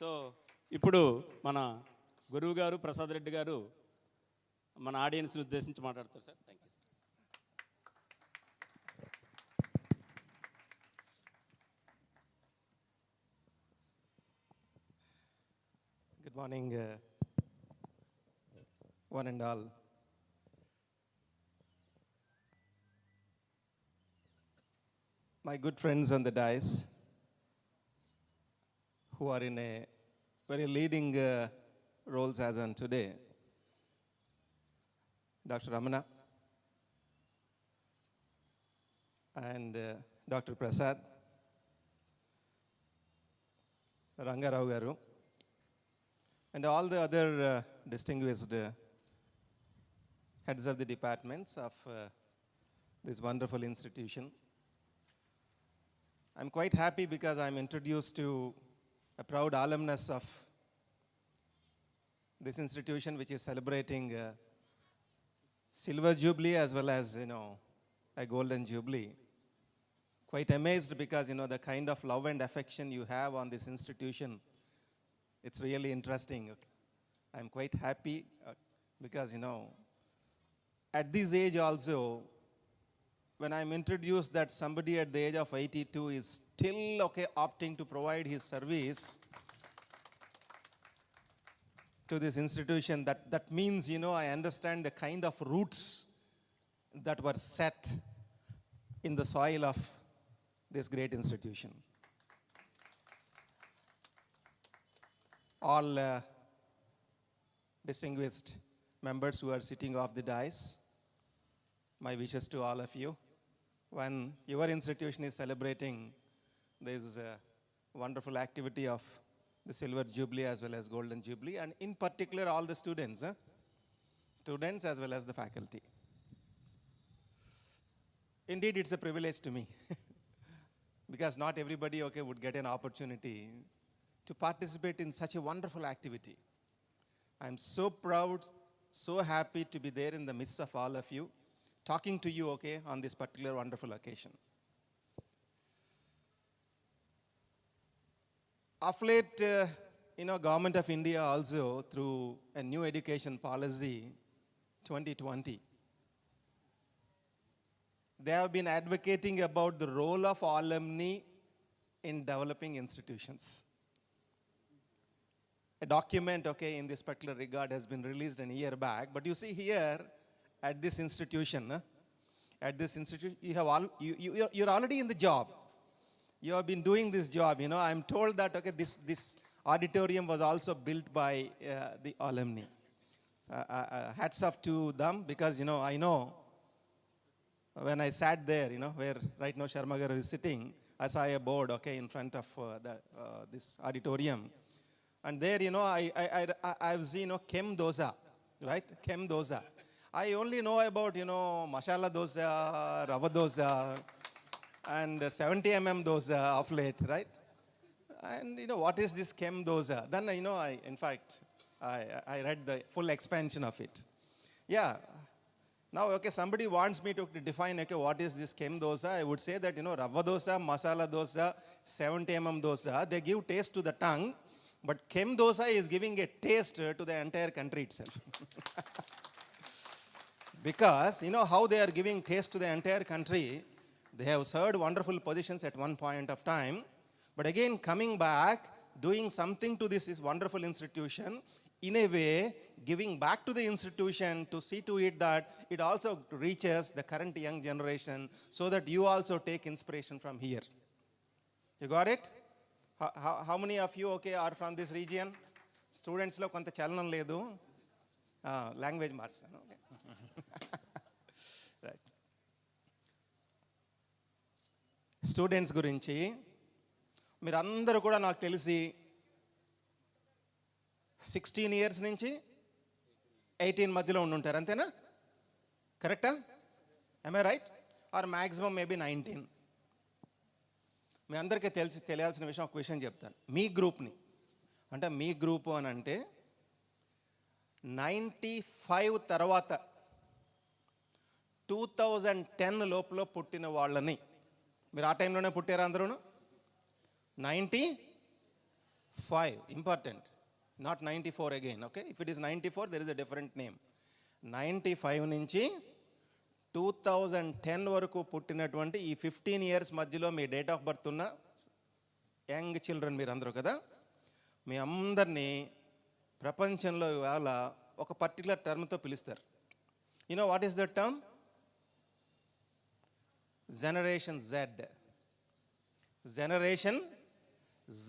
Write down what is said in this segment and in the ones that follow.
So ఇప్పుడు మన గురువు గారు ప్రసాద్ రెడ్డి గారు మన ఆడియన్స్ని ఉద్దేశించి మాట్లాడతారు sir. Thank you. Good morning, one and all. My good friends on the dais, who are in a very leading roles as on today, Dr. Ramana and Dr. Prasad, Rangarao Garu, and all the other distinguished heads of the departments of this wonderful institution. I'm quite happy because I'm introduced to a proud alumnus of this institution, which is celebrating Silver Jubilee as well as, a Golden Jubilee. Quite amazed because, the kind of love and affection you have on this institution. It's really interesting. Okay. I'm quite happy because, at this age also, when I'm introduced that somebody at the age of 82 is still opting to provide his service to this institution, that means, I understand the kind of roots that were set in the soil of this great institution. All distinguished members who are sitting off the dais, my wishes to all of you. When your institution is celebrating this wonderful activity of the Silver Jubilee as well as Golden Jubilee, and in particular all the students, students as well as the faculty. Indeed, it's a privilege to me because not everybody would get an opportunity to participate in such a wonderful activity. I'm so proud, so happy to be there in the midst of all of you, talking to you, on this particular wonderful occasion. Of late, Government of India also, through a new education policy, 2020, they have been advocating about the role of alumni in developing institutions. A document, in this particular regard has been released a year back, but you see here, at this institution, you have you're already in the job. You have been doing this job. I'm told that this auditorium was also built by the alumni. So, hats off to them because I know when I sat there, where right now Sharma Garu is sitting, I saw a board, in front of this auditorium, and there, I've seen CHEMDOSA, right? CHEMDOSA. I only know about, masala dosa, rava dosa, and 70 dosa of late, right? And, what is this CHEMDOSA? Then, in fact, I read the full expansion of it. Yeah. Now, somebody wants me to define, what is this CHEMDOSA? I would say that, rava dosa, masala dosa, 70 dosa, they give taste to the tongue, but CHEMDOSA is giving a taste to the entire country itself. Because, how they are giving taste to the entire country. They have served wonderful positions at one point of time. But again, coming back, doing something to this wonderful institution, in a way, giving back to the institution to see to it that it also reaches the current young generation so that you also take inspiration from here. You got it? How many of you, are from this region? Students lo konta chalanam ledu. Language marchanu. Right. Students గురించి మీరందరూ కూడా నాకు తెలిసి 16 years నుంచి 18 మధ్యలో ఉండుంటారు, అంతేనా? కరెక్టా? am I right? Or maximum maybe 19. మీ అందరికీ తెలియాల్సిన విషయం, ఒక విషయం చెప్తాను. మీ గ్రూప్ని అంటే మీ గ్రూపు అని అంటే 95 తర్వాత 2010 లోపల పుట్టిన వాళ్ళని, మీరు ఆ టైంలోనే పుట్టారా అందరూ? 5, important. Not 94 again, okay? If it is 94, there is a different name. 95 నుంచి 2010 వరకు పుట్టినటువంటి ఈ 15 ఇయర్స్ మధ్యలో మీ డేట్ ఆఫ్ బర్త్ ఉన్న యంగ్ చిల్డ్రన్ మీరు అందరూ కదా, మీ అందరినీ ప్రపంచంలో ఇవాళ ఒక పర్టికులర్ టర్మ్తో పిలుస్తారు. You know what is that term? Generation Z. Generation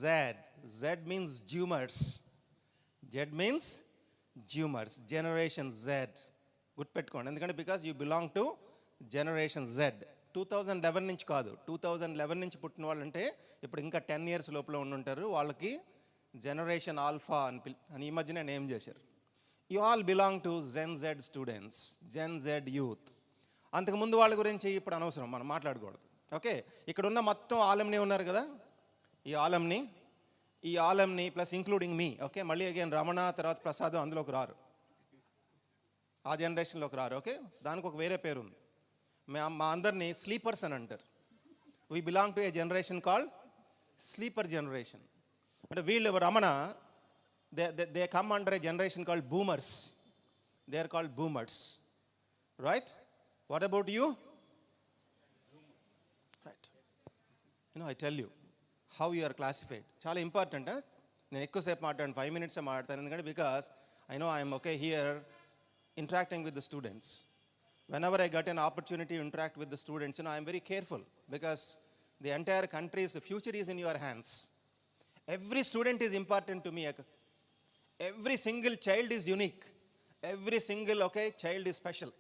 Z. Z means zoomers. Z means zoomers. Generation Z గుర్తుపెట్టుకోండి, ఎందుకంటే because you belong to generation Z. 2011 నుంచి కాదు, 2011 నుంచి పుట్టిన వాళ్ళు అంటే ఇప్పుడు ఇంకా 10 ఇయర్స్ లోపల ఉండుంటారు, వాళ్ళకి జనరేషన్ ఆల్ఫా అని ఈ మధ్యనే నేమ్ చేశారు. You all belong to Gen Z students, Gen Z youth. అంతకుముందు వాళ్ళ గురించి ఇప్పుడు అనవసరం, మనం మాట్లాడకూడదు. ఓకే, ఇక్కడ ఉన్న మొత్తం ఆలంని ఉన్నారు కదా, ఈ ఆలంని ప్లస్ ఇంక్లూడింగ్ మీ. ఓకే, మళ్ళీ అగైన్ రమణ తర్వాత ప్రసాద్ అందులోకి రారు, ఆ జనరేషన్లోకి రారు. ఓకే, దానికి ఒక వేరే పేరు ఉంది. మా అందరినీ స్లీపర్స్ అని అంటారు. We belong to a generation called sleeper generation. అంటే వీళ్ళు Ramana, they come under a generation called boomers. They are called boomers, right? What about you? Right. I tell you how you are classified. చాలా important. నేను ఎక్కువసేపు మాట్లాడాను, 5 minutes మాట్లాడతాను, ఎందుకంటే because I know I'm okay here interacting with the students. Whenever I get an opportunity to interact with the students, I'm very careful because the entire country's future is in your hands. Every student is important to me. Every single child is unique. Every single child is special.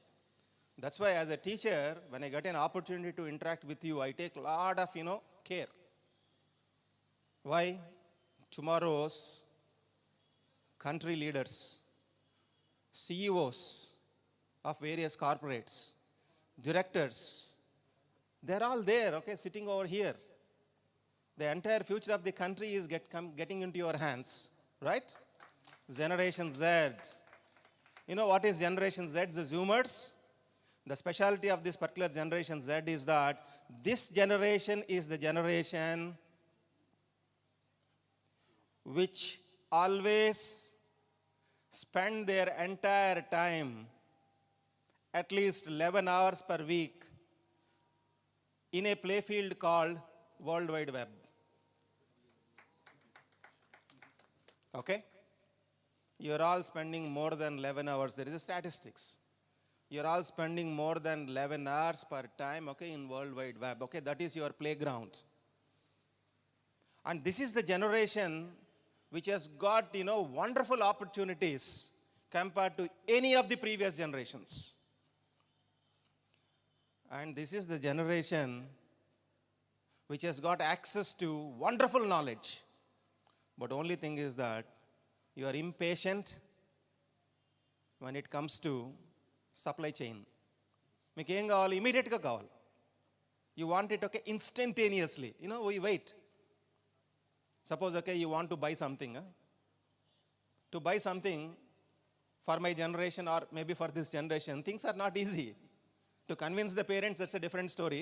That's why as a teacher, when I get an opportunity to interact with you, I take a lot of care. Why? Tomorrow's country leaders, CEOs of various corporates, directors, they're all there, sitting over here. The entire future of the country is getting into your hands, right? Generation Z. You know what is Generation Z? The Zoomers. The specialty of this particular Generation Z is that this generation is the generation which always spend their entire time, at least 11 hours per week, in a playfield called World Wide Web. Okay? You're all spending more than 11 hours. There is a statistics. You're all spending more than 11 hours per time, in World Wide Web. Okay, that is your playground. And this is the generation which has got, wonderful opportunities compared to any of the previous generations. And this is the generation which has got access to wonderful knowledge. But only thing is that you are impatient when it comes to supply chain. మీకు ఏం కావాలి? ఇమీడియట్గా కావాలి. You want it, instantaneously. We wait. Suppose, you want to buy something. To buy something for my generation or maybe for this generation, things are not easy. To convince the parents, that's a different story.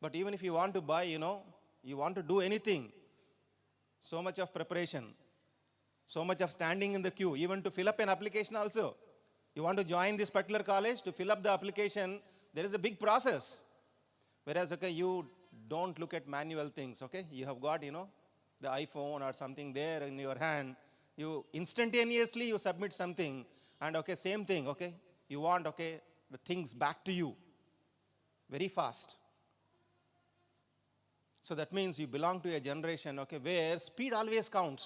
But even if you want to buy, you want to do anything, so much of preparation, so much of standing in the queue, even to fill up an application also. You want to join this particular college, to fill up the application, there is a big process. Whereas, you don't look at manual things, You have got, the iPhone or something there in your hand. You instantaneously, you submit something and, same thing, You want, the things back to you very fast. So that means you belong to a generation, where speed always counts.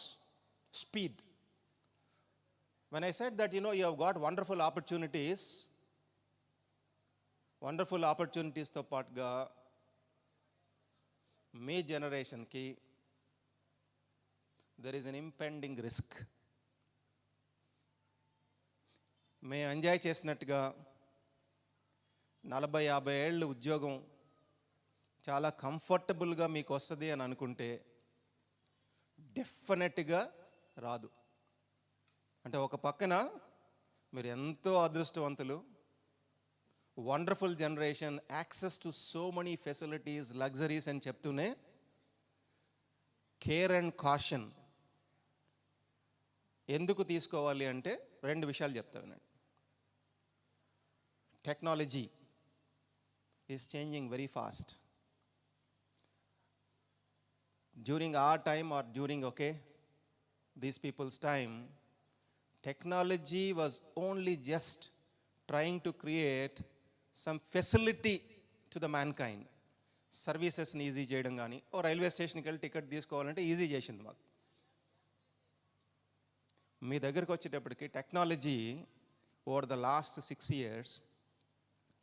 Speed. When I said that, you have got wonderful opportunities తో పాటుగా మీ జనరేషన్కి there is an impending risk. మేము enjoy చేసినట్టుగా 40-50 ఏళ్ళు ఉద్యోగం చాలా కంఫర్టబుల్గా మీకు వస్తుంది అని అనుకుంటే డెఫినెట్గా రాదు. అంటే ఒక పక్కన మీరు ఎంతో అదృష్టవంతులు, wonderful generation, access to so many facilities, luxuries అని చెప్తూనే కేర్ అండ్ కాషన్ ఎందుకు తీసుకోవాలి అంటే 2 విషయాలు చెప్తా వినండి. Technology is changing very fast. During our time or during these people's time, technology was only just trying to create some facility to the mankind. సర్వీసెస్ని easy చేయడం కానీ, ఓ రైల్వే స్టేషన్కి వెళ్ళి టికెట్ తీసుకోవాలంటే ఈజీ చేసింది మాకు. మీ దగ్గరికి వచ్చేటప్పటికి technology over the last 6 years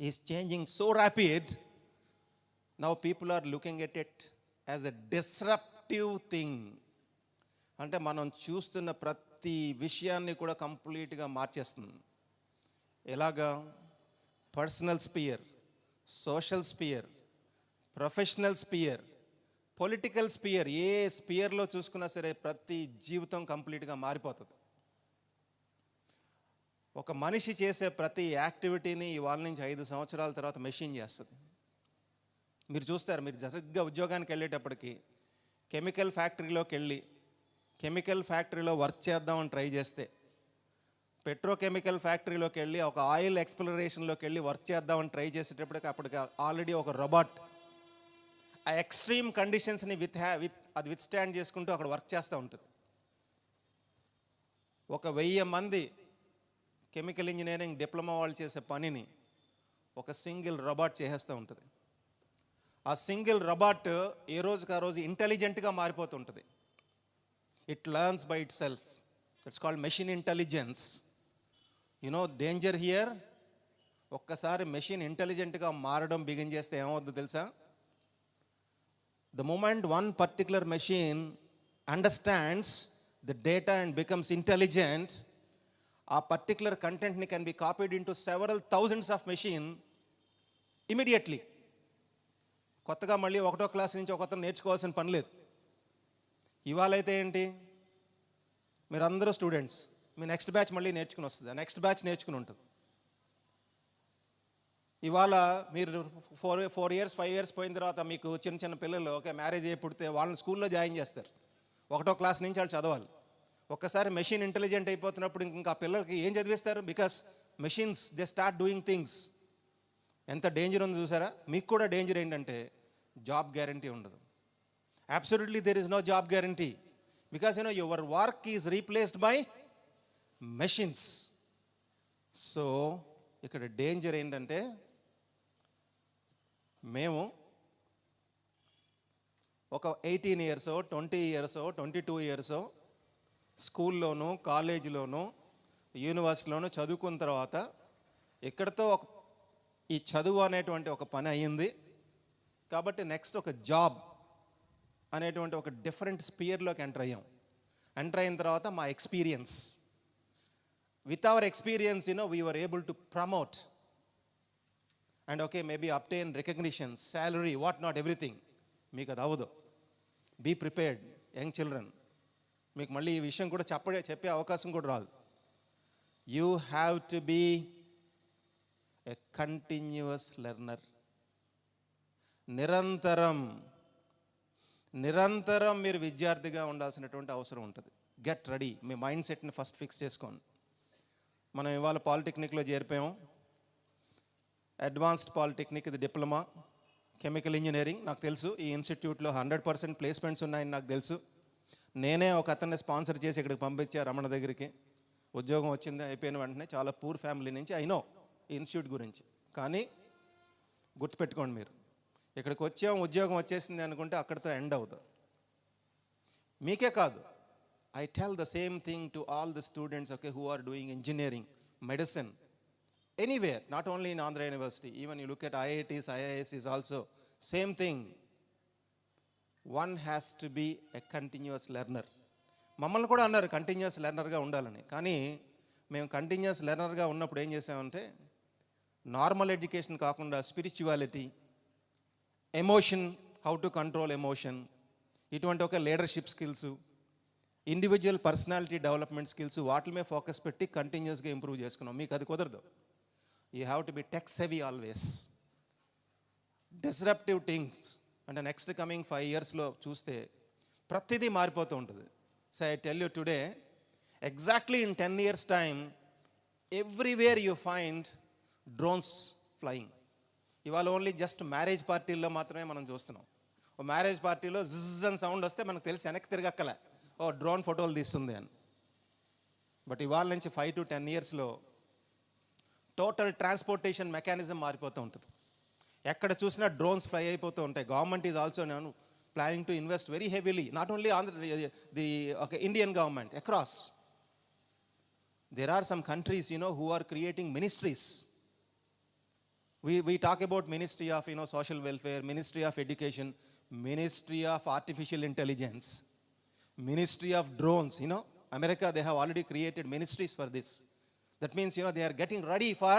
is changing so rapid. Now people are looking at it as a disruptive thing. అంటే మనం చూస్తున్న ప్రతి విషయాన్ని కూడా కంప్లీట్గా మార్చేస్తుంది. ఎలాగా? Personal sphere, social sphere, professional sphere, political sphere, ఏ స్పియర్లో చూసుకున్నా సరే ప్రతి జీవితం కంప్లీట్గా మారిపోతుంది. ఒక మనిషి చేసే ప్రతి యాక్టివిటీని ఇవాళ నుంచి 5 సంవత్సరాల తర్వాత మెషిన్ చేస్తుంది. మీరు చూస్తారు, మీరు సరిగ్గా ఉద్యోగానికి వెళ్ళేటప్పటికి కెమికల్ ఫ్యాక్టరీలోకి వెళ్ళి కెమికల్ ఫ్యాక్టరీలో వర్క్ చేద్దామని ట్రై చేస్తే, పెట్రోకెమికల్ ఫ్యాక్టరీలోకి వెళ్ళి ఒక ఆయిల్ ఎక్స్ప్లోరేషన్లోకి వెళ్ళి వర్క్ చేద్దామని ట్రై చేసేటప్పటికి అప్పటికి ఆల్రెడీ ఒక రోబోట్ ఆ ఎక్స్ట్రీమ్ కండిషన్స్ని అది విత్స్టాండ్ చేసుకుంటూ అక్కడ వర్క్ చేస్తూ ఉంటుంది. ఒక 1000 మంది కెమికల్ ఇంజనీరింగ్ డిప్లొమా వాళ్ళు చేసే పనిని ఒక సింగిల్ రోబోట్ చేసేస్తూ ఉంటుంది. ఆ సింగిల్ రోబోట్ ఏ రోజుకి ఆ రోజు ఇంటెలిజెంట్గా మారిపోతుంటుంది. It learns by itself. It's called machine intelligence. Danger here. ఒక్కసారి మెషిన్ ఇంటెలిజెంట్గా మారడం బిగిన్ చేస్తే ఏమవుద్దో తెలుసా? The moment one particular machine understands the data and becomes intelligent, a particular content can be copied into several thousands of machines immediately. కొత్తగా మళ్ళీ 1వ class నుంచి ఒకటి నేర్చుకోవాల్సిన పని లేదు. ఇవాళ అయితే ఏంటి, మీరందరూ స్టూడెంట్స్, మీ నెక్స్ట్ బ్యాచ్ మళ్ళీ నేర్చుకుని వస్తుంది, ఆ నెక్స్ట్ బ్యాచ్ నేర్చుకుని ఉంటుంది. ఇవాళ మీరు 4 years 5 years పోయిన తర్వాత మీకు చిన్న చిన్న పిల్లలు మ్యారేజ్ అయ్యి పుడితే వాళ్ళని స్కూల్లో జాయిన్ చేస్తారు. 1వ క్లాస్ నుంచి వాళ్ళు చదవాలి. ఒక్కసారి మెషిన్ ఇంటెలిజెంట్ అయిపోతున్నప్పుడు ఇంకా పిల్లలకి ఏం చదివిస్తారు? Because machines they start doing things. ఎంత డేంజర్ ఉందో చూసారా? మీకు కూడా డేంజర్ ఏంటంటే జాబ్ గ్యారంటీ ఉండదు. Absolutely there is no job guarantee because your work is replaced by machines. So ఇక్కడ డేంజర్ ఏంటంటే, మేము ఒక 18 years 20 years 22 years స్కూల్లోనూ కాలేజీలోనూ యూనివర్సిటీలోనూ చదువుకున్న తర్వాత ఎక్కడితో ఈ చదువు అనేటువంటి ఒక పని అయ్యింది కాబట్టి నెక్స్ట్ ఒక జాబ్ అనేటువంటి ఒక డిఫరెంట్ స్పియర్లోకి ఎంటర్ అయ్యాం. ఎంటర్ అయిన తర్వాత మా experience, with our experience, we were able to promote and maybe obtain recognition, salary, what not, everything. మీకు అది అవ్వదు. Be prepared young children. మీకు మళ్ళీ ఈ విషయం కూడా చెప్పే అవకాశం కూడా రాదు. You have to be a continuous learner. నిరంతరం మీరు విద్యార్థిగా ఉండాల్సినటువంటి అవసరం ఉంటుంది. Get ready. మీ మైండ్ సెట్ని ఫస్ట్ ఫిక్స్ చేసుకోండి. మనం ఇవాళ పాలిటెక్నిక్లో చేరిపోయాము. అడ్వాన్స్డ్ పాలిటెక్నిక్, ఇది డిప్లొమా కెమికల్ ఇంజనీరింగ్. నాకు తెలుసు ఈ ఇన్స్టిట్యూట్లో 100% ప్లేస్మెంట్స్ ఉన్నాయని నాకు తెలుసు. నేనే ఒక అతన్ని స్పాన్సర్ చేసి ఇక్కడికి పంపించా రమణ దగ్గరికి. ఉద్యోగం వచ్చింది, అయిపోయిన వెంటనే. చాలా పూర్ ఫ్యామిలీ నుంచి. ఐ నో ఈ ఇన్స్టిట్యూట్ గురించి. కానీ గుర్తుపెట్టుకోండి, మీరు ఇక్కడికి వచ్చాం ఉద్యోగం వచ్చేసింది అనుకుంటే అక్కడితో ఎండ్ అవుతుంది. మీకే కాదు, I tell the same thing to all the students who are doing engineering, medicine, anywhere, not only in Andhra University. Even you look at IITs, IISs also, same thing. One has to be a continuous learner. మమ్మల్ని కూడా అన్నారు continuous లెర్నర్గా ఉండాలని. కానీ మేము continuous లెర్నర్గా ఉన్నప్పుడు ఏం చేసామంటే, normal education కాకుండా spirituality, emotion, how to control emotion, ఇటువంటి leadership skills, individual personality development skills, వాటి మీద ఫోకస్ పెట్టి కంటిన్యూస్గా ఇంప్రూవ్ చేసుకున్నాం. మీకు అది కుదరదు. You have to be tech savvy always. Disruptive things అంటే నెక్స్ట్ కమింగ్ 5 yearsలో చూస్తే ప్రతిదీ మారిపోతూ ఉంటుంది. So I tell you today, Exactly in 10 years' time, everywhere you find drones flying. ఇవాళ ఓన్లీ జస్ట్ మ్యారేజ్ పార్టీల్లో మాత్రమే మనం చూస్తున్నాం. ఓ మ్యారేజ్ పార్టీలో జిజ్ అని సౌండ్ వస్తే మనకు తెలిసి వెనక్కి తిరగక్కలే, ఓ డ్రోన్ ఫోటోలు తీస్తుంది అని. బట్ ఇవాళ నుంచి 5 to 10 yearsలో టోటల్ ట్రాన్స్పోర్టేషన్ మెకానిజం మారిపోతూ ఉంటుంది. ఎక్కడ చూసినా డ్రోన్స్ ఫ్లై అయిపోతూ ఉంటాయి. Government is also planning to invest very heavily, not only the Indian government, across. There are some countries, who are creating ministries. We talk about Ministry of, Social Welfare, Ministry of Education, Ministry of Artificial Intelligence, Ministry of Drones. America, they have already created ministries for this. That means, they are getting ready for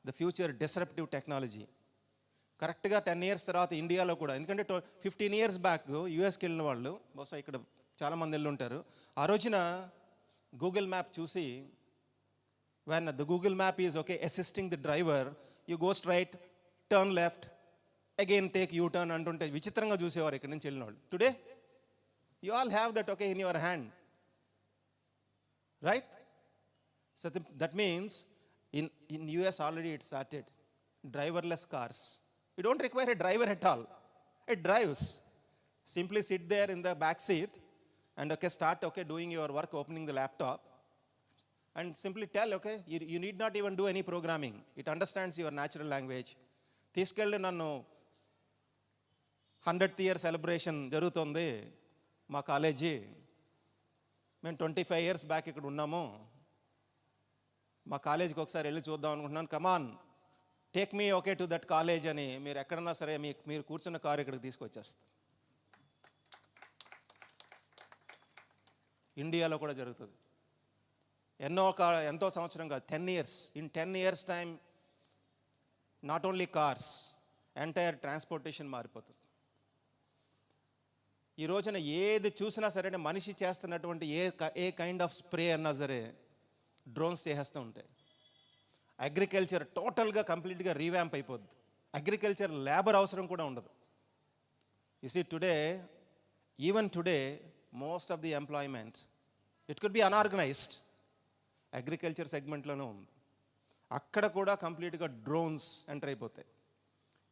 the future disruptive technology. కరెక్ట్గా 10 years తర్వాత ఇండియాలో కూడా, ఎందుకంటే 15 years back యూఎస్కి వెళ్ళిన వాళ్ళు బహుశా ఇక్కడ చాలామంది వెళ్ళి ఉంటారు. ఆ రోజున గూగుల్ మ్యాప్ చూసి, when the Google map is assisting the driver, you go straight, turn left, again take U-turn అంటుంటే విచిత్రంగా చూసేవారు ఇక్కడ నుంచి వెళ్ళిన వాళ్ళు. Today you all have that in your hand, right? So that means in US already it started driverless cars. You don't require a driver at all, it drives. Simply sit there in the back seat and start doing your work, opening the laptop and simply tell, you need not even do any programming, it understands your natural language. తీసుకెళ్ళి నన్ను 100th year celebration జరుగుతుంది మా college, మేము 25 years back ఇక్కడ ఉన్నాము, మా కాలేజీకి ఒకసారి వెళ్ళి చూద్దాం అనుకుంటున్నాను, come on take me to that college అని మీరు ఎక్కడన్నా సరే మీరు కూర్చున్న కారు ఇక్కడికి తీసుకొచ్చేస్తారు. ఇండియాలో కూడా జరుగుతుంది. ఎంతో సంవత్సరం కాదు, 10 years. In 10 years time not only cars, entire transportation మారిపోతుంది. ఈ రోజున ఏది చూసినా సరే మనిషి చేస్తున్నటువంటి ఏ కైండ్ ఆఫ్ స్ప్రే అన్నా సరే డ్రోన్స్ చేసేస్తూ ఉంటాయి. అగ్రికల్చర్ టోటల్గా కంప్లీట్గా రీవ్యాంప్ అయిపోద్ది. అగ్రికల్చర్ లేబర్ అవసరం కూడా ఉండదు. You see today, even today most of the employment it could be unorganised, agriculture సెగ్మెంట్లోనే ఉంది. అక్కడ కూడా కంప్లీట్గా డ్రోన్స్ ఎంటర్ అయిపోతాయి.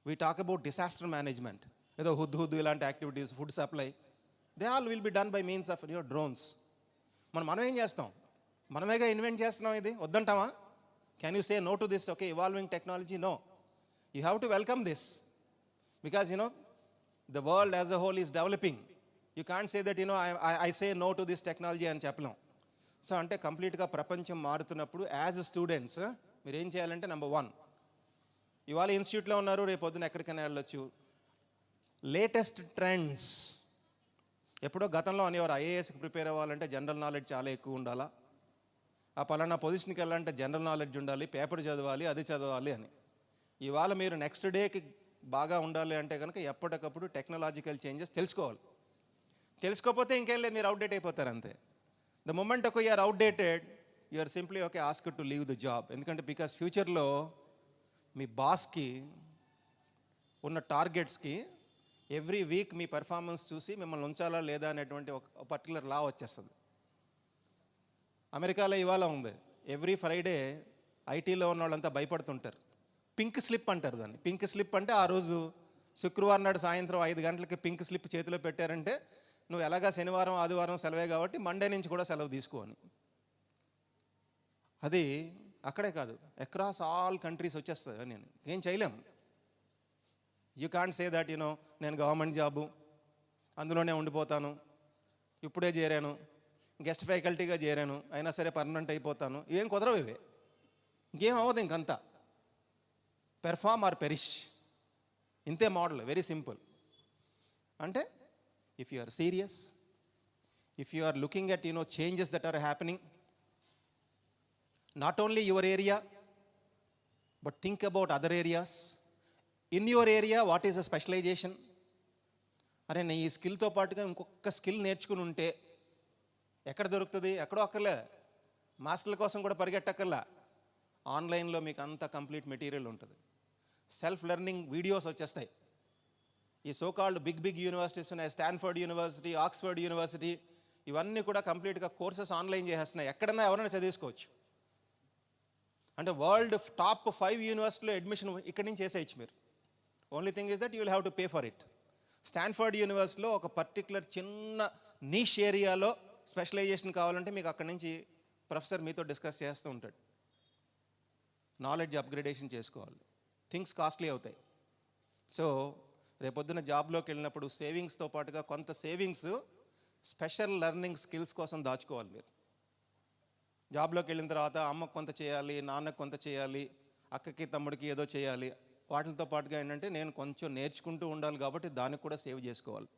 We talk about disaster management, ఏదో హుద్ ఇలాంటి activities, food supply, they all will be done by means of drones. మనం ఏం చేస్తాం? మనమేగా ఇన్వెంట్ చేస్తున్నాం, ఇది వద్దంటామా? Can you say no to this evolving technology? No. You have to welcome this because the world as a whole is developing. You can't say that I say no to this technology అని చెప్పలేం. So అంటే కంప్లీట్గా ప్రపంచం మారుతున్నప్పుడు as students మీరు ఏం చేయాలంటే, number 1, ఇవాళ ఇన్స్టిట్యూట్లో ఉన్నారు, రేపు పొద్దున ఎక్కడికైనా వెళ్ళొచ్చు. లేటెస్ట్ ట్రెండ్స్, ఎప్పుడో గతంలో అనేవారు ఐఏఎస్కి ప్రిపేర్ అవ్వాలంటే జనరల్ నాలెడ్జ్ చాలా ఎక్కువ ఉండాలా, ఆ పలానా పొజిషన్కి వెళ్ళాలంటే జనరల్ నాలెడ్జ్ ఉండాలి, పేపర్ చదవాలి, అది చదవాలి అని. ఇవాళ మీరు నెక్స్ట్ డేకి బాగా ఉండాలి అంటే కనుక ఎప్పటికప్పుడు టెక్నాలజికల్ చేంజెస్ తెలుసుకోవాలి. తెలుసుకోకపోతే ఇంకేం లేదు, మీరు అవుట్డేట్ అయిపోతారు అంతే. The moment you are outdated, you are simply asked to leave the job. ఎందుకంటే బికాస్ ఫ్యూచర్లో మీ బాస్కి ఉన్న టార్గెట్స్కి ఎవ్రీ వీక్ మీ పెర్ఫార్మెన్స్ చూసి మిమ్మల్ని ఉంచాలా లేదా అనేటువంటి ఒక పర్టికులర్ లా వచ్చేస్తుంది. అమెరికాలో ఇవాళ ఉంది, ఎవ్రీ ఫ్రైడే ఐటీలో ఉన్న వాళ్ళంతా భయపడుతుంటారు. పింక్ స్లిప్ అంటారు దాన్ని. పింక్ స్లిప్ అంటే ఆ రోజు శుక్రవారం నాడు సాయంత్రం 5 గంటలకి పింక్ స్లిప్ చేతిలో పెట్టారంటే నువ్వు ఎలాగా శనివారం ఆదివారం సెలవే కాబట్టి మండే నుంచి కూడా సెలవు తీసుకోని. అది అక్కడే కాదు, అక్రాస్ ఆల్ కంట్రీస్ వచ్చేస్తుంది. నేను ఏం చేయలేం. యూ కాంట్ సే దట్ నేను గవర్నమెంట్ జాబు అందులోనే ఉండిపోతాను, ఇప్పుడే చేరాను, గెస్ట్ ఫ్యాకల్టీగా చేరాను, అయినా సరే పర్మనెంట్ అయిపోతాను, ఏం కుదరవు ఇవే. ఇంకేం అవ్వదు, ఇంకంతా పెర్ఫామ్ ఆర్ పెరిష్, ఇంతే మోడల్, వెరీ సింపుల్. అంటే if you are serious, if you are looking at changes that are happening, not only your area but think about other areas. In your area what is the specialization? అరే నేను ఈ స్కిల్తో పాటుగా ఇంకొక skill నేర్చుకుని ఉంటే ఎక్కడ దొరుకుతుంది? ఎక్కడో అక్కర్లే, మాస్టర్ల కోసం కూడా పరిగెట్టక్కర్లా, ఆన్లైన్లో మీకు అంత కంప్లీట్ మెటీరియల్ ఉంటుంది. సెల్ఫ్ లెర్నింగ్ వీడియోస్ వచ్చేస్తాయి. ఈ సోకాల్డ్ బిగ్ యూనివర్సిటీస్ ఉన్నాయి, స్టాన్ఫర్డ్ యూనివర్సిటీ, ఆక్స్ఫర్డ్ యూనివర్సిటీ, ఇవన్నీ కూడా కంప్లీట్గా కోర్సెస్ ఆన్లైన్ చేసేస్తున్నాయి. ఎక్కడన్నా ఎవరైనా చదివేసుకోవచ్చు. అంటే వరల్డ్ టాప్ 5 యూనివర్సిటీలో అడ్మిషన్ ఇక్కడి నుంచి చేసేయచ్చు మీరు. Only thing is that you will have to pay for it. Stanford యూనివర్సిటీలో ఒక పర్టికులర్ చిన్న నీష్ ఏరియాలో స్పెషలైజేషన్ కావాలంటే మీకు అక్కడి నుంచి ప్రొఫెసర్ మీతో డిస్కస్ చేస్తూ ఉంటాడు. నాలెడ్జ్ అప్గ్రేడేషన్ చేసుకోవాలి. థింగ్స్ కాస్ట్లీ అవుతాయి. సో రేపొద్దున జాబ్లోకి వెళ్ళినప్పుడు సేవింగ్స్తో పాటుగా కొంత సేవింగ్స్ స్పెషల్ లెర్నింగ్ స్కిల్స్ కోసం దాచుకోవాలి మీరు. జాబ్లోకి వెళ్ళిన తర్వాత అమ్మకు కొంత చేయాలి, నాన్నకు కొంత చేయాలి, అక్కకి తమ్ముడికి ఏదో చేయాలి. వాటితో పాటుగా ఏంటంటే నేను కొంచెం నేర్చుకుంటూ ఉండాలి కాబట్టి దానికి కూడా సేవ్ చేసుకోవాలి.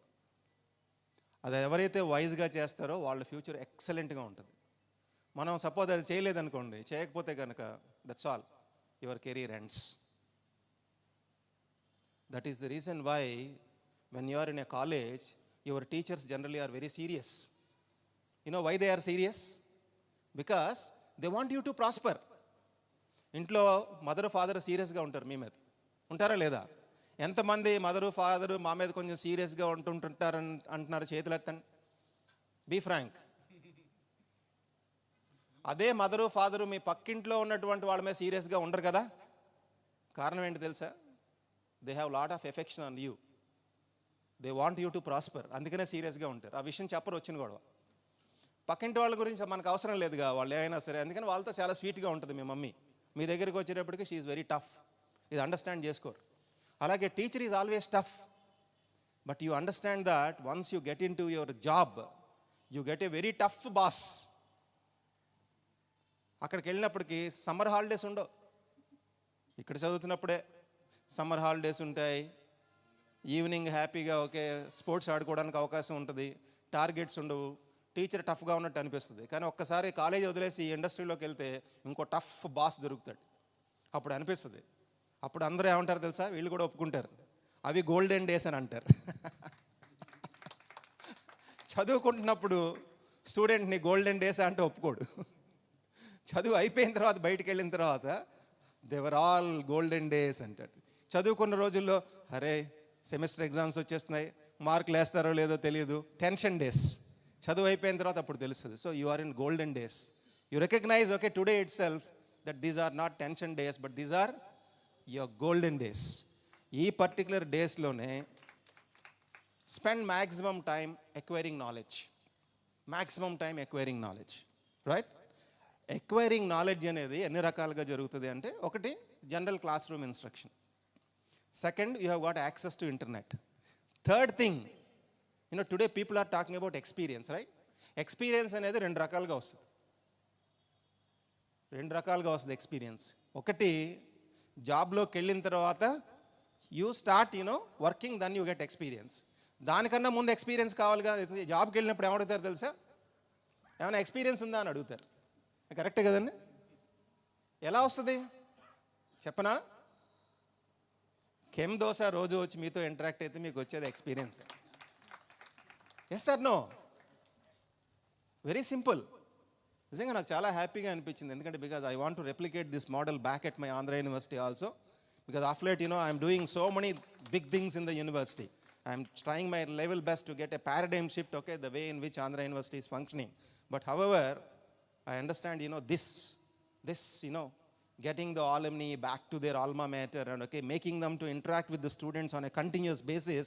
అది ఎవరైతే వైజ్గా చేస్తారో వాళ్ళ ఫ్యూచర్ ఎక్సలెంట్గా ఉంటుంది. మనం సపోజ్ అది చేయలేదనుకోండి, చేయకపోతే కనుక that's all, your career ends. That is the reason why when you are in a college your teachers generally are very serious. You know why they are serious? Because they want you to prosper. ఇంట్లో mother father సీరియస్గా ఉంటారు మీ మీద, ఉంటారా లేదా? ఎంతమంది mother father మా మీద కొంచెం సీరియస్గా ఉంటుంటారని అంటున్నారు? చేతులు ఎత్తండి. Be frank. అదే మదరు ఫాదరు మీ పక్కింట్లో ఉన్నటువంటి వాళ్ళ మీద సీరియస్గా ఉండరు కదా. కారణం ఏంటి తెలుసా? They have lot of affection on you. They want you to prosper. అందుకనే సీరియస్గా ఉంటారు. ఆ విషయం చెప్పరు, వచ్చిన గొడవ. పక్కింటి వాళ్ళ గురించి మనకు అవసరం లేదుగా, వాళ్ళు ఏమైనా సరే. అందుకని వాళ్ళతో చాలా స్వీట్గా ఉంటుంది మీ మమ్మీ. మీ దగ్గరికి వచ్చేటప్పటికి షీ ఈజ్ వెరీ టఫ్. ఇది అండర్స్టాండ్ చేసుకోరు. అలాగే teacher is always tough. But you understand that once you get in to your job you get a very tough boss. అక్కడికి వెళ్ళినప్పటికీ సమ్మర్ హాలిడేస్ ఉండవు. ఇక్కడ చదువుతున్నప్పుడే సమ్మర్ హాలిడేస్ ఉంటాయి. Evening హ్యాపీగా okay sports ఆడుకోవడానికి అవకాశం ఉంటుంది. టార్గెట్స్ ఉండవు. టీచర్ టఫ్గా ఉన్నట్టు అనిపిస్తుంది. కానీ ఒక్కసారి కాలేజ్ వదిలేసి ఈ ఇండస్ట్రీలోకి వెళ్తే ఇంకో టఫ్ బాస్ దొరుకుతాడు. అప్పుడు అనిపిస్తుంది. అప్పుడు అందరూ ఏమంటారు తెలుసా? వీళ్ళు కూడా ఒప్పుకుంటారు, అవి గోల్డెన్ డేస్ అని అంటారు. చదువుకుంటున్నప్పుడు స్టూడెంట్ని గోల్డెన్ డేస్ అంటే ఒప్పుకోడు. చదువు అయిపోయిన తర్వాత బయటికి వెళ్ళిన తర్వాత దేవర్ ఆల్ గోల్డెన్ డేస్ అంటాడు. చదువుకున్న రోజుల్లో అరే సెమిస్టర్ ఎగ్జామ్స్ వచ్చేస్తున్నాయి, మార్కులు వేస్తారో లేదో తెలియదు, టెన్షన్ డేస్. చదువు అయిపోయిన తర్వాత అప్పుడు తెలుస్తుంది. So you are in golden days. You recognise okay today itself that these are not tension days but these are your golden days. ఈ పర్టికులర్ డేస్లోనే spend maximum time acquiring knowledge. Maximum time acquiring knowledge, right? Acquiring knowledge అనేది ఎన్ని రకాలుగా జరుగుతుంది అంటే, ఒకటి general classroom instruction. Second, you have got access to internet. Third thing, today people are talking about experience, right? Experience అనేది రెండు రకాలుగా వస్తుంది. ఎక్స్పీరియన్స్. ఒకటి జాబ్లోకి వెళ్ళిన తర్వాత you start working, then you get experience. దానికన్నా ముందు ఎక్స్పీరియన్స్ కావాలిగా. జాబ్కి వెళ్ళినప్పుడు ఏమడుగుతారు తెలుసా? ఏమైనా ఎక్స్పీరియన్స్ ఉందా అని అడుగుతారు. కరెక్టే కదండి? ఎలా వస్తుంది చెప్పనా? CHEMDOSA రోజు వచ్చి మీతో ఇంటరాక్ట్ అయితే మీకు వచ్చేది experience. Yes or no? Very simple. నిజంగా నాకు చాలా హ్యాపీగా అనిపించింది. ఎందుకంటే because I want to replicate this model back at my Andhra university also. Because of late I'm doing so many big things in the university. I'm trying my level best to get a paradigm shift, okay, the way in which Andhra University is functioning. But however, I understand, this, getting the alumni back to their alma mater and, okay, making them to interact with the students on a continuous basis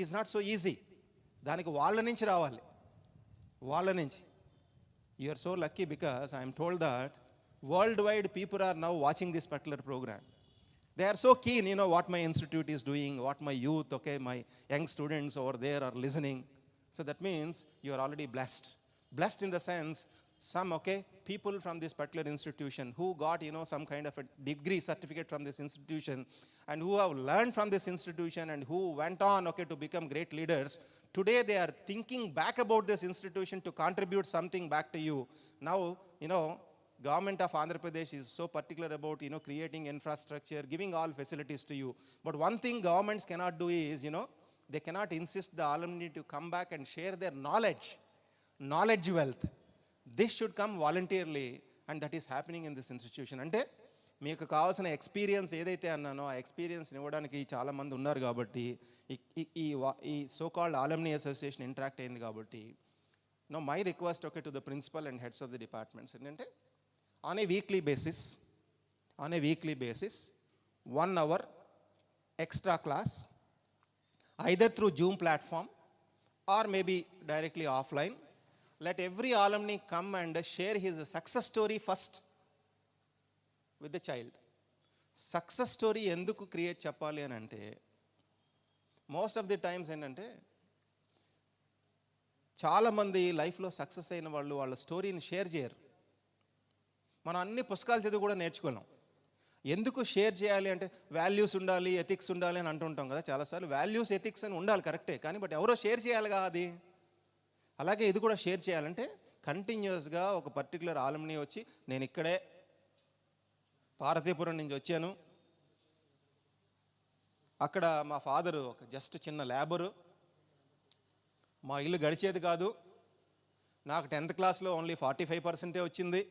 is not so easy. దానికి వాళ్ళ నుంచి రావాలి. You are so lucky because I am told that worldwide people are now watching this particular program. They are so keen, what my institute is doing, what my youth, okay, my young students over there are listening. So that means you are already blessed. Blessed in the sense, some, okay, people from this particular institution who got, some kind of a degree certificate from this institution and who have learned from this institution and who went on, okay, to become great leaders. Today they are thinking back about this institution to contribute something back to you. Now, government of Andhra Pradesh is so particular about, creating infrastructure, giving all facilities to you. But one thing governments cannot do is, they cannot insist the alumni to come back and share their knowledge wealth. This should come voluntarily, and that is happening in this institution. అంటే మీకు కావాల్సిన experience ఏదైతే అన్నానో ఆ experience ఇవ్వడానికి చాలామంది ఉన్నారు కాబట్టి ఈ సో కాల్డ్ ఆలమ్ని అసోసియేషన్ ఇంటరాక్ట్ అయింది కాబట్టి Now my request, okay, to the principal and heads of the departments, ఏంటంటే on a weekly basis, 1 hour extra class, either through Zoom platform or maybe directly offline. Let every alumni come and share his success story first with the child. Success story ఎందుకు create చెప్పాలి అని అంటే, most of the times ఏంటంటే చాలామంది లైఫ్లో success అయిన వాళ్ళు వాళ్ళ స్టోరీని షేర్ చేయరు. మనం అన్ని పుస్తకాలు చదివి కూడా నేర్చుకోలేం. ఎందుకు షేర్ చేయాలి అంటే వాల్యూస్ ఉండాలి, ఎథిక్స్ ఉండాలి అని అంటుంటాం కదా చాలాసార్లు. వాల్యూస్ ఎథిక్స్ అని ఉండాలి కరెక్టే, కానీ బట్ ఎవరో షేర్ చేయాలిగా అది. అలాగే ఇది కూడా షేర్ చేయాలంటే కంటిన్యూస్గా ఒక పర్టికులర్ ఆలంని వచ్చి, నేను ఇక్కడే పార్వతీపురం నుంచి వచ్చాను, అక్కడ మా ఫాదరు ఒక జస్ట్ చిన్న లేబరు, మా ఇల్లు గడిచేది కాదు, నాకు 10th క్లాస్లో ఓన్లీ 45% వచ్చింది,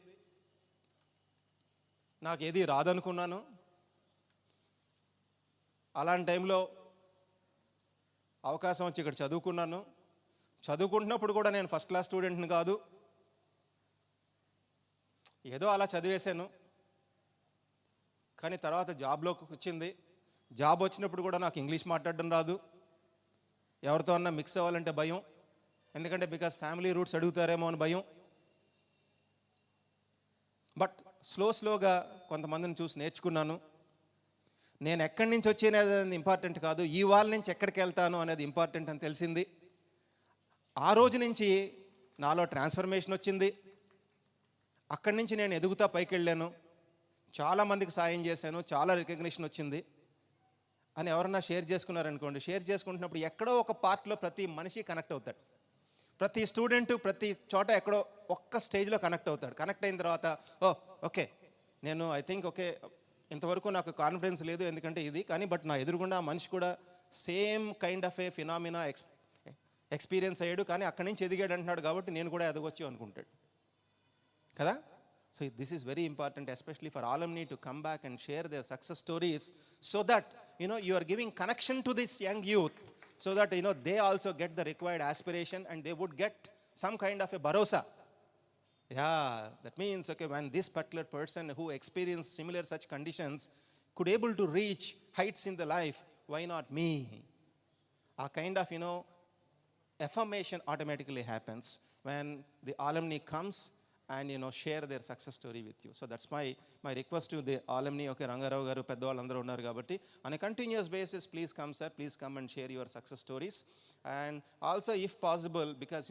నాకు ఏది రాదనుకున్నాను, అలాంటి టైంలో అవకాశం వచ్చి ఇక్కడ చదువుకున్నాను, చదువుకుంటున్నప్పుడు కూడా నేను ఫస్ట్ క్లాస్ స్టూడెంట్ని కాదు, ఏదో అలా చదివేశాను, కానీ తర్వాత జాబ్లోకి వచ్చింది, జాబ్ వచ్చినప్పుడు కూడా నాకు ఇంగ్లీష్ మాట్లాడడం రాదు, ఎవరితో అన్నా మిక్స్ అవ్వాలంటే భయం, ఎందుకంటే బికాస్ ఫ్యామిలీ రూట్స్ అడుగుతారేమో అని భయం. బట్ స్లోగా కొంతమందిని చూసి నేర్చుకున్నాను. నేను ఎక్కడి నుంచి వచ్చేది ఇంపార్టెంట్ కాదు, ఈ వాళ్ళ నుంచి ఎక్కడికి వెళ్తాను అనేది ఇంపార్టెంట్ అని తెలిసింది. ఆ రోజు నుంచి నాలో ట్రాన్స్ఫర్మేషన్ వచ్చింది. అక్కడి నుంచి నేను ఎదుగుతా పైకి వెళ్ళాను, చాలామందికి సాయం చేశాను, చాలా రికగ్నిషన్ వచ్చింది అని ఎవరన్నా షేర్ చేసుకున్నారనుకోండి, షేర్ చేసుకుంటున్నప్పుడు ఎక్కడో ఒక పార్ట్లో ప్రతి మనిషి కనెక్ట్ అవుతాడు. ప్రతి స్టూడెంటు ప్రతి చోట ఎక్కడో ఒక్క స్టేజ్లో కనెక్ట్ అవుతాడు. కనెక్ట్ అయిన తర్వాత ఓకే నేను ఐ థింక్ ఓకే ఇంతవరకు నాకు కాన్ఫిడెన్స్ లేదు ఎందుకంటే ఇది, కానీ బట్ నా ఎదురుగుండా మనిషి కూడా same kind of A phenomena experience అయ్యాడు, కానీ అక్కడి నుంచి ఎదిగాడు అంటున్నాడు కాబట్టి నేను కూడా ఎదగొచ్చు అనుకుంటాడు కదా. So this is very important, especially for alumni to come back and share their success stories, so that you are giving connection to this young youth, so that they also get the required aspiration and they would get some kind of a bharosa. Yeah, that means okay, when this particular person who experienced similar such conditions could able to reach heights in the life, why not me? A kind of affirmation automatically happens when the alumni comes and share their success story with you. So that's my request to the alumni. Okay, Rangarao garu peddavallandaru unnaru kabatti on a continuous basis, please come sir, please come and share your success stories. And also if possible, because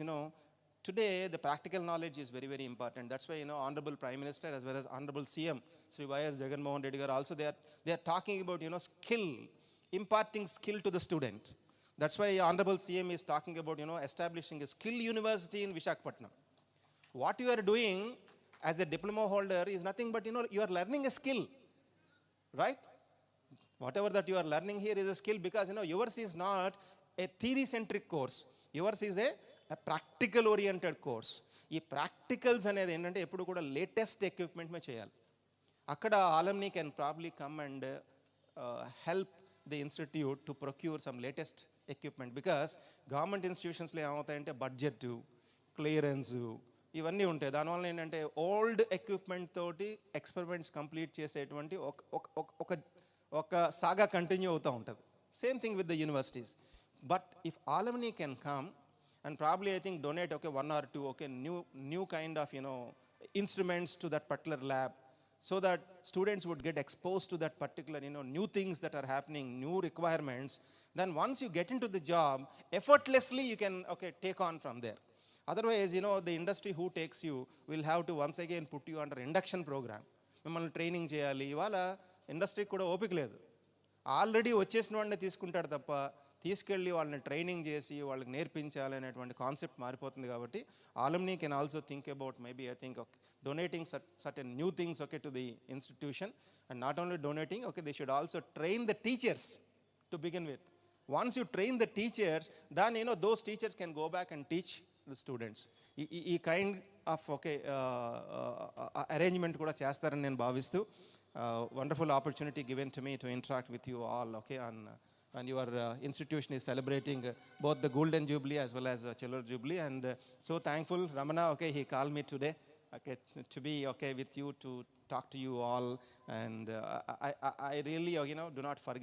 today the practical knowledge is very very important. That's why Honorable Prime Minister as well as Honorable CM Sri Y.S. Jagannath Reddy garu also they are talking about skill, imparting skill to the student. That's why Honorable CM is talking about establishing a skill university in Visakhapatnam. What you are doing as a diploma holder is nothing but you are learning a skill, right? Whatever that you are learning here is a skill, because yours is not a theory centric course, yours is a practical oriented course. ఈ practicals అనేది ఏంటంటే ఎప్పుడు కూడా latest equipment మే చేయాలి. అక్కడ alumni can probably come and help the institute to procure some latest equipment, because government institutionsలో ఏమవుతాయంటే budget, clearance ఇవన్నీ ఉంటాయి. దానివల్ల ఏంటంటే ఓల్డ్ ఎక్విప్మెంట్ తోటి ఎక్స్పెరిమెంట్స్ కంప్లీట్ చేసేటువంటి ఒక సాగా కంటిన్యూ అవుతూ ఉంటుంది. Same thing with the universities. But if alumni can come and probably I think donate 1 or 2 new kind of instruments to that particular lab, so that students would get exposed to that particular new things that are happening, new requirements. Then once you get into the job, effortlessly you can take on from there. Otherwise the industry who takes you will have to once again put you under induction program. మిమ్మల్ని training చేయాలి. ఇవాళ ఇండస్ట్రీకి కూడా ఓపిక లేదు. Already వచ్చేసిన వాడిని తీసుకుంటాడు తప్ప తీసుకెళ్ళి వాళ్ళని ట్రైనింగ్ చేసి వాళ్ళకి నేర్పించాలి అనేటువంటి కాన్సెప్ట్ మారిపోతుంది. కాబట్టి alumni can also think about maybe I think donating certain new things to the institution, and not only donating, they should also train the teachers to begin with. Once you train the teachers, then those teachers can go back and teach the students. ఈ kind of arrangement కూడా చేస్తారని నేను భావిస్తూ, wonderful opportunity given to me to interact with you all on and your institution is celebrating both the Golden Jubilee as well as Silver Jubilee. And so thankful, Ramana, okay, he called me today, okay, to be okay with you, to talk to you all. And I really, do not forget